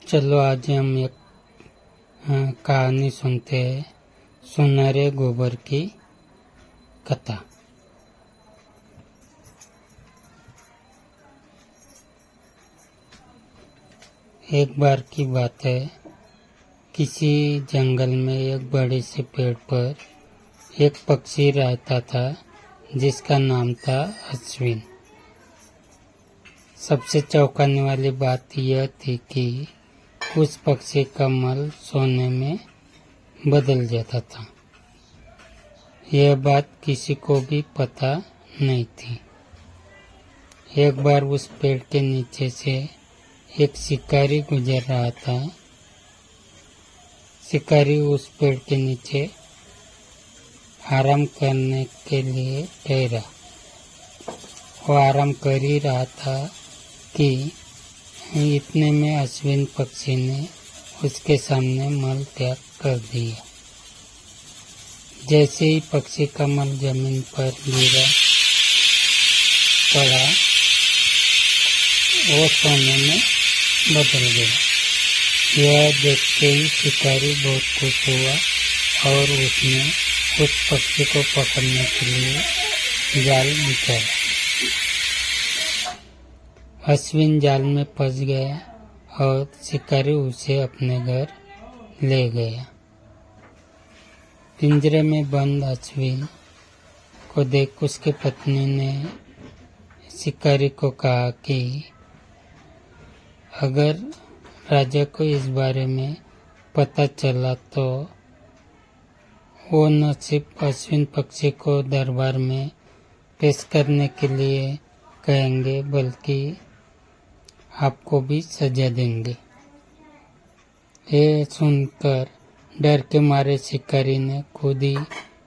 चलो आज हम एक कहानी सुनते हैं, सुनहरे गोबर की कथा। एक बार की बात है, किसी जंगल में एक बड़े से पेड़ पर एक पक्षी रहता था जिसका नाम था अश्विन। सबसे चौंकाने वाली बात यह थी कि उस पक्षी का मल सोने में बदल जाता था। यह बात किसी को भी पता नहीं थी। एक बार उस पेड़ के नीचे से एक शिकारी गुजर रहा था। शिकारी उस पेड़ के नीचे आराम करने के लिए ठहरा। वो आराम कर ही रहा था कि इतने में अश्विन पक्षी ने उसके सामने मल त्याग कर दिया। जैसे ही पक्षी का मल जमीन पर गिरा पड़ा, वो सोने में बदल गया। यह देखते ही शिकारी बहुत खुश हुआ और उसने उस पक्षी को पकड़ने के लिए जाल बिछाया। अश्विन जाल में फंस गया और शिकारी उसे अपने घर ले गया। पिंजरे में बंद अश्विन को देख उसकी पत्नी ने शिकारी को कहा कि अगर राजा को इस बारे में पता चला तो वो न सिर्फ अश्विन पक्षी को दरबार में पेश करने के लिए कहेंगे बल्कि आपको भी सजा देंगे। ये सुनकर डर के मारे शिकारी ने खुद ही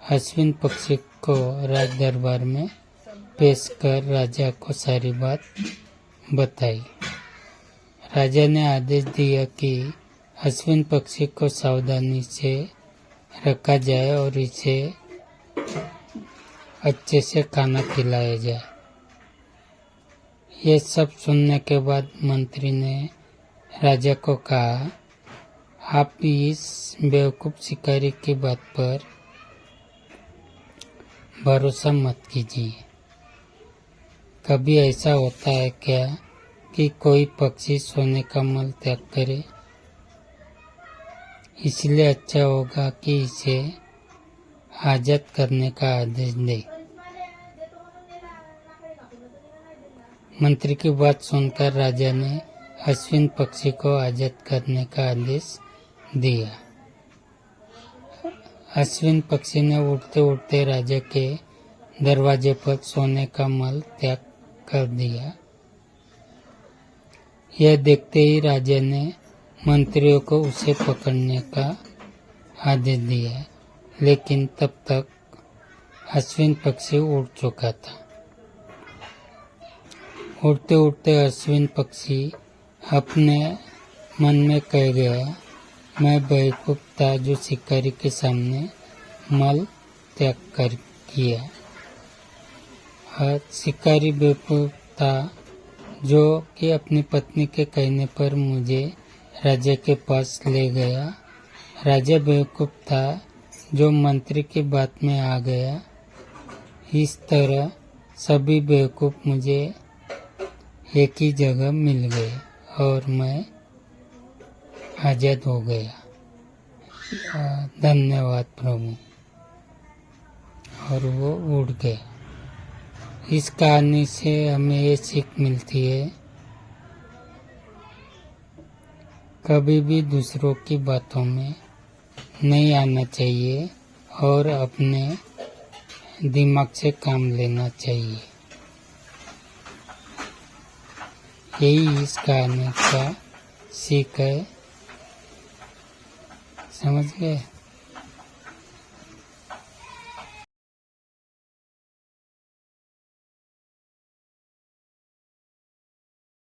अश्विन पक्षी को राज दरबार में पेश कर राजा को सारी बात बताई। राजा ने आदेश दिया कि अश्विन पक्षी को सावधानी से रखा जाए और इसे अच्छे से खाना खिलाया जाए। ये सब सुनने के बाद मंत्री ने राजा को कहा, आप इस बेवकूफ शिकारी की बात पर भरोसा मत कीजिए। कभी ऐसा होता है क्या कि कोई पक्षी सोने का मल त्याग करे? इसलिए अच्छा होगा कि इसे आजाद करने का आदेश दे। मंत्री की बात सुनकर राजा ने अश्विन पक्षी को आजाद करने का आदेश दिया। अश्विन पक्षी ने उड़ते उड़ते राजा के दरवाजे पर सोने का मल त्याग कर दिया। यह देखते ही राजा ने मंत्रियों को उसे पकड़ने का आदेश दिया, लेकिन तब तक अश्विन पक्षी उड़ चुका था। उड़ते उड़ते अश्विन पक्षी अपने मन में कह गया, मैं बेवकूफ था जो शिकारी के सामने मल त्याग कर किया। शिकारी बेवकूफ था जो कि अपनी पत्नी के कहने पर मुझे राजा के पास ले गया। राजा बेवकूफ था जो मंत्री की बात में आ गया। इस तरह सभी बेवकूफ मुझे एक ही जगह मिल गए और मैं आजाद हो गया। धन्यवाद प्रभु। और वो उड़ गया। इस कहानी से हमें ये सीख मिलती है, कभी भी दूसरों की बातों में नहीं आना चाहिए और अपने दिमाग से काम लेना चाहिए। यही इस कहानी का सीख है। समझ गए?